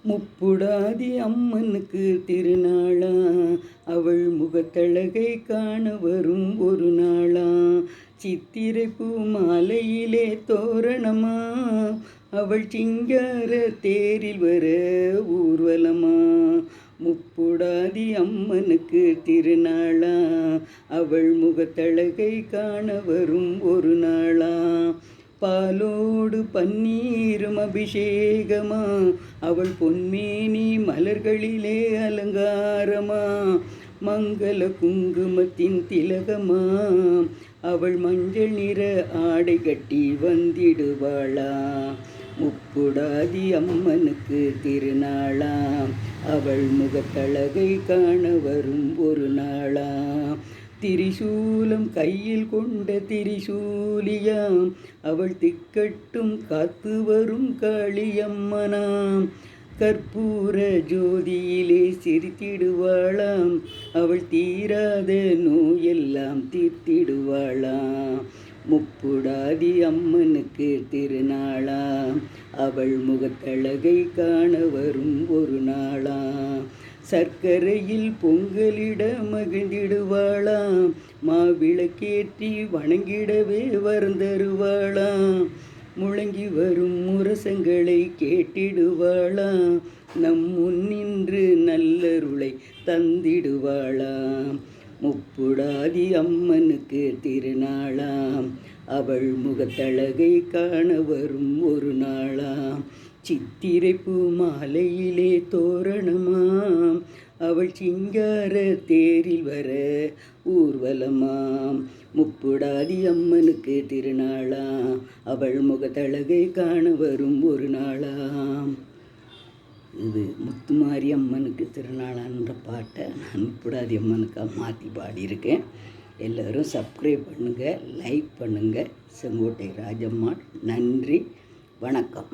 முப்புடாதி அம்மனுக்கு திருநாளா, அவள் முகத்தழகை காண வரும் ஒரு நாளா. சித்திரை பூ மாலையிலே தோரணமா, அவள் சிங்கார தேரில் வர ஊர்வலமா. முப்புடாதி அம்மனுக்கு திருநாளா, அவள் முகத்தழகை காண வரும் ஒரு நாளா. பாலோடு பன்னீரும் அபிஷேகமா, அவள் பொன்மேனி மலர்களிலே அலங்காரமா. மங்கள குங்குமத்தின் திலகமா, அவள் மஞ்சள் நிற ஆடை கட்டி வந்திடுவாளா. முப்புடாதி அம்மனுக்கு திருநாளா, அவள் முகத்தழகை காண வரும் ஒரு நாளா. திரிசூலம் கையில் கொண்ட திரிசூலியாம், அவள் திக்கட்டும் காத்து வரும் காளியம்மனாம். கற்பூர ஜோதியிலே சிரித்திடுவாளாம், அவள் தீராத நோயெல்லாம் தீர்த்திடுவாளாம். முப்புடாதி அம்மனுக்கு திருநாளா, அவள் முகத்தழகை காண வரும் ஒரு நாளா. சர்க்கரையில் பொங்கலிட மகிழ்ந்திடுவாளாம், மாவிளக்கேற்றி வணங்கிடவே வரந்தருவாளாம். முழங்கி வரும் முரசங்களை கேட்டிடுவாளாம், நம் முன்னின்று நல்லருளை தந்திடுவாளாம். முப்புடாதி அம்மனுக்கு திருநாளாம், அவள் முகத்தழகை காண வரும் ஒரு நாளாம். சித்திரை பூ மாலையிலே தோரணமாம், அவள் சிங்கார தேரில் வர ஊர்வலமாம். முப்புடாதி அம்மனுக்கு திருநாளாம், அவள் முகத்தழகை காண வரும் ஒரு நாளாம். இது முத்துமாரி அம்மனுக்கு திருநாளான்ற பாட்டை நான் முப்புடாதி அம்மனுக்காக மாற்றி பாடியிருக்கேன். எல்லோரும் சப்ஸ்கிரைப் பண்ணுங்கள், லைக் பண்ணுங்கள். செங்கோட்டை ராஜம்மாள். நன்றி, வணக்கம்.